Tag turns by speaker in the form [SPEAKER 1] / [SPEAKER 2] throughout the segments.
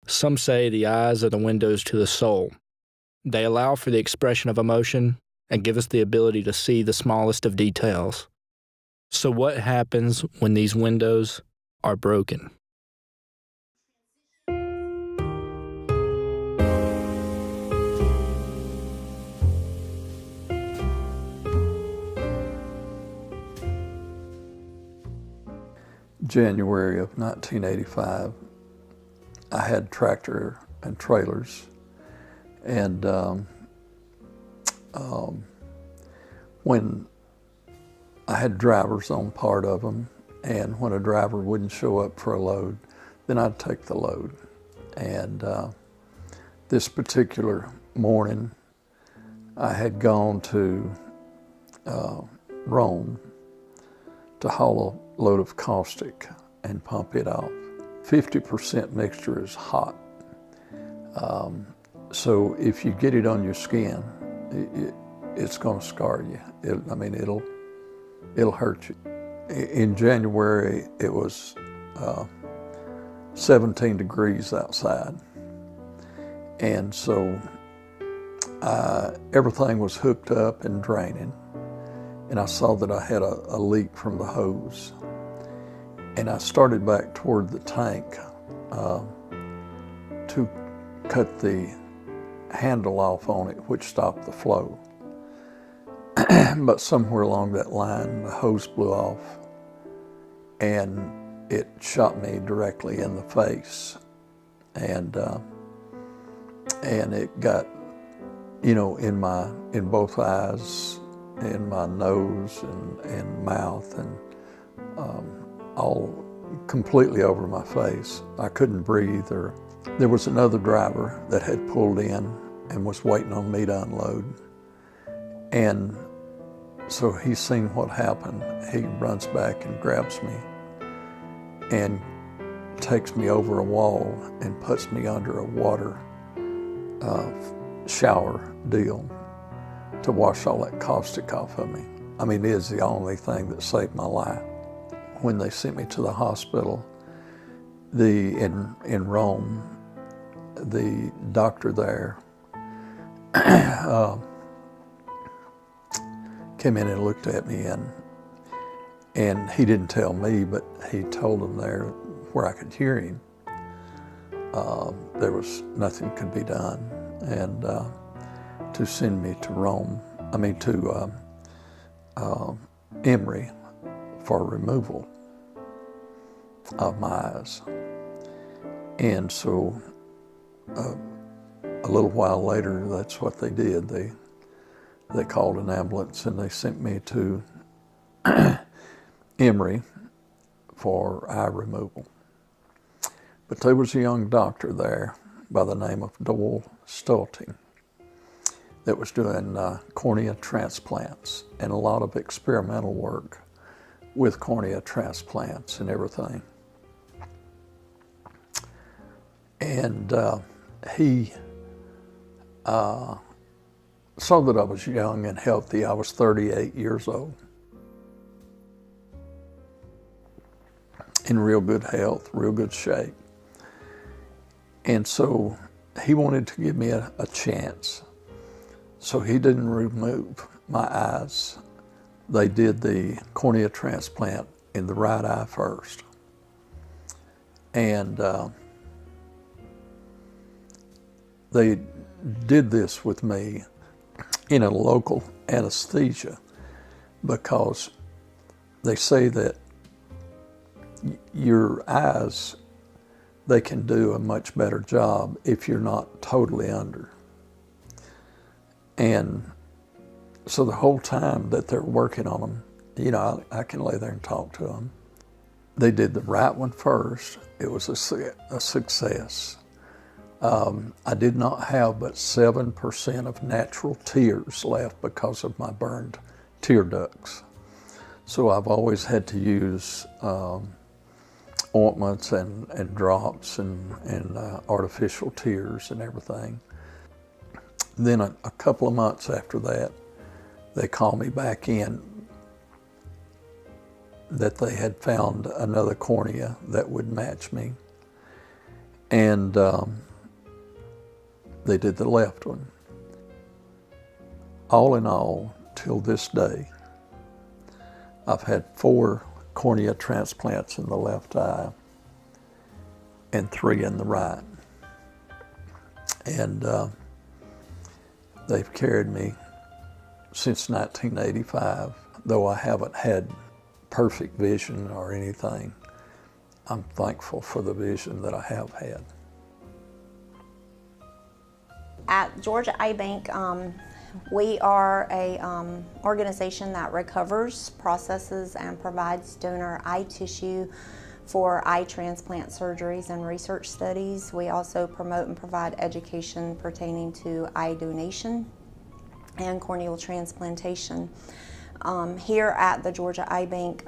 [SPEAKER 1] Some say the eyes are the windows to the soul. They allow for the expression of emotion and give us the ability to see the smallest of details. So what happens when these windows are broken?
[SPEAKER 2] January of 1985, I had tractor and trailers, and when I had drivers on part of them, and when a driver wouldn't show up for a load, then I'd take the load. And this particular morning, I had gone to Rome to haul a load of caustic and pump it off. 50% mixture is hot. So if you get it on your skin, it's going to scar you. It'll hurt you. In January, it was 17 degrees outside. And so everything was hooked up and draining. And I saw that I had a leak from the hose. And I started back toward the tank to cut the handle off on it, which stopped the flow. But somewhere along that line, the hose blew off and it shot me directly in the face. And it got, in both eyes, in my nose and mouth, and all completely over my face. I couldn't breathe. There was another driver that had pulled in and was waiting on me to unload. And so he's seen what happened. He runs back and grabs me and takes me over a wall and puts me under a water shower deal to wash all that caustic off of me. It is the only thing that saved my life. When they sent me to the hospital, in Rome, the doctor there came in and looked at me, and he didn't tell me, but he told them there where I could hear him, there was nothing could be done, and to send me to Rome, to Emory for removal of my eyes. And so a little while later, that's what they did. They called an ambulance and they sent me to Emory for eye removal. But there was a young doctor there by the name of Doyle Stulting that was doing cornea transplants and a lot of experimental work with cornea transplants and everything. And he saw that I was young and healthy. I was 38 years old, in real good health, real good shape. And so he wanted to give me a chance. So he didn't remove my eyes. They did the cornea transplant in the right eye first. And they did this with me in a local anesthesia because they say that your eyes, they can do a much better job if you're not totally under. And so the whole time that they're working on them, I can lay there and talk to them. They did the right one first. It was a success. I did not have but 7% of natural tears left because of my burned tear ducts. So I've always had to use ointments and drops and artificial tears and everything. Then a couple of months after that, they called me back in that they had found another cornea that would match me. And they did the left one. All in all, till this day, I've had 4 cornea transplants in the left eye and 3 in the right. And they've carried me since 1985. Though I haven't had perfect vision or anything, I'm thankful for the vision that I have had.
[SPEAKER 3] At Georgia Eye Bank, we are a organization that recovers, processes, and provides donor eye tissue for eye transplant surgeries and research studies. We also promote and provide education pertaining to eye donation and corneal transplantation. Here at the Georgia Eye Bank,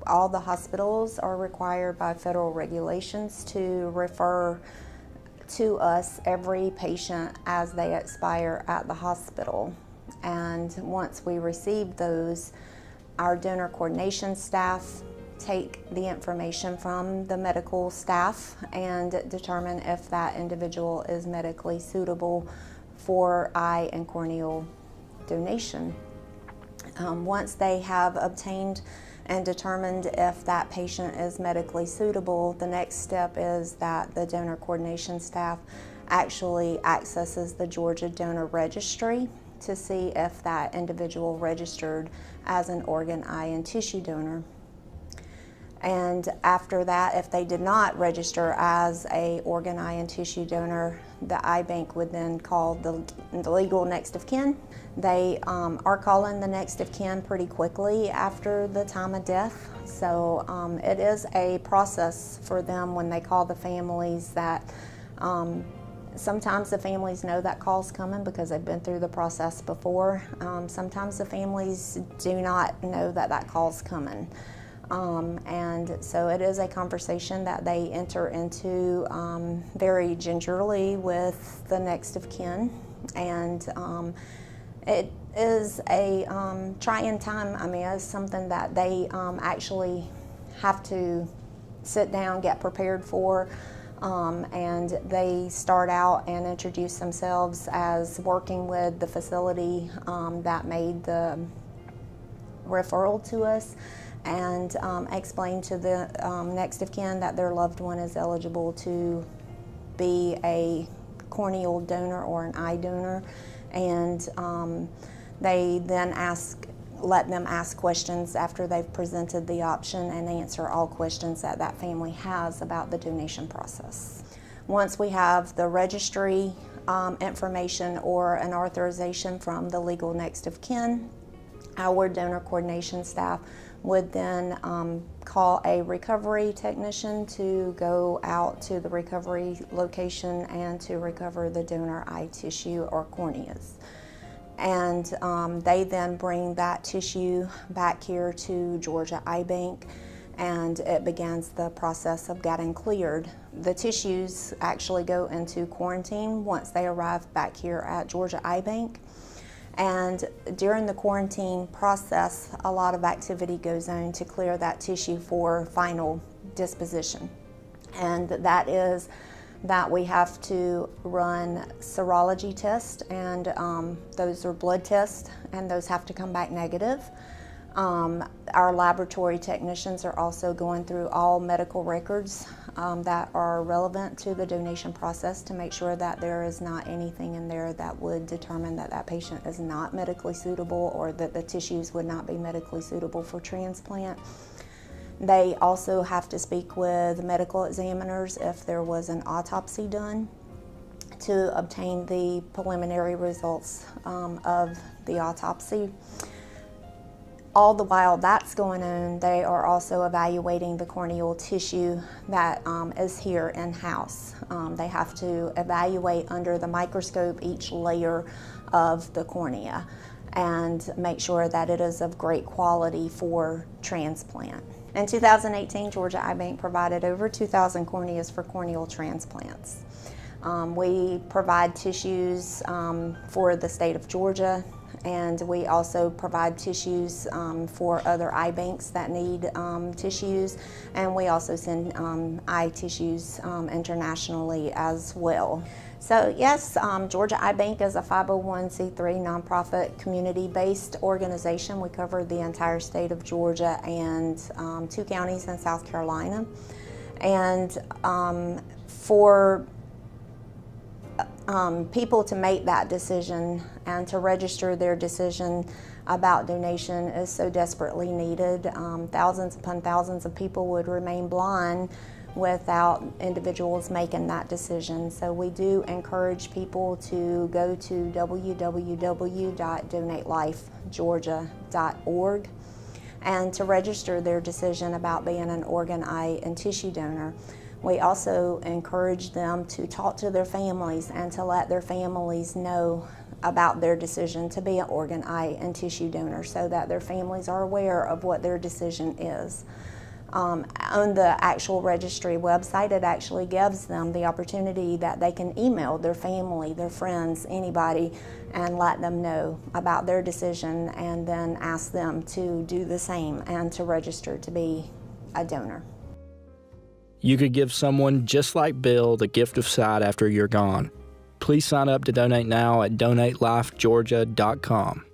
[SPEAKER 3] all the hospitals are required by federal regulations to refer to us every patient as they expire at the hospital. And once we receive those, our donor coordination staff take the information from the medical staff and determine if that individual is medically suitable for eye and corneal donation. Once they have obtained and determined if that patient is medically suitable, the next step is that the donor coordination staff actually accesses the Georgia Donor Registry to see if that individual registered as an organ, eye, and tissue donor. And after that, if they did not register as a organ, eye, and tissue donor, the eye bank would then call the legal next of kin. They are calling the next of kin pretty quickly after the time of death. So it is a process for them when they call the families that sometimes the families know that call's coming because they've been through the process before. Sometimes the families do not know that that call's coming. And so it is a conversation that they enter into very gingerly with the next of kin. And it is a trying time. I mean, it's something that they actually have to sit down, get prepared for, and they start out and introduce themselves as working with the facility that made the referral to us, and explain to the next of kin that their loved one is eligible to be a corneal donor or an eye donor. And they then let them ask questions after they've presented the option and answer all questions that that family has about the donation process. Once we have the registry information or an authorization from the legal next of kin, our donor coordination staff would then call a recovery technician to go out to the recovery location and to recover the donor eye tissue or corneas. And they then bring that tissue back here to Georgia Eye Bank, and it begins the process of getting cleared. The tissues actually go into quarantine once they arrive back here at Georgia Eye Bank. And during the quarantine process, a lot of activity goes on to clear that tissue for final disposition. And that is that we have to run serology tests, and those are blood tests, and those have to come back negative. Our laboratory technicians are also going through all medical records that are relevant to the donation process to make sure that there is not anything in there that would determine that that patient is not medically suitable or that the tissues would not be medically suitable for transplant. They also have to speak with medical examiners if there was an autopsy done to obtain the preliminary results of the autopsy. All the while that's going on, they are also evaluating the corneal tissue that is here in-house. They have to evaluate under the microscope each layer of the cornea and make sure that it is of great quality for transplant. In 2018, Georgia Eye Bank provided over 2,000 corneas for corneal transplants. We provide tissues for the state of Georgia and we also provide tissues for other eye banks that need tissues, and we also send eye tissues internationally as well. So yes, Georgia Eye Bank is a 501c3 nonprofit community-based organization. We cover the entire state of Georgia and 2 counties in South Carolina. And for people to make that decision and to register their decision about donation is so desperately needed. Thousands upon thousands of people would remain blind without individuals making that decision. So we do encourage people to go to www.donatelifegeorgia.org and to register their decision about being an organ, eye, and tissue donor. We also encourage them to talk to their families and to let their families know about their decision to be an organ, eye, and tissue donor so that their families are aware of what their decision is. On the actual registry website, it actually gives them the opportunity that they can email their family, their friends, anybody, and let them know about their decision and then ask them to do the same and to register to be a donor.
[SPEAKER 1] You could give someone just like Bill the gift of sight after you're gone. Please sign up to donate now at donatelifegeorgia.com.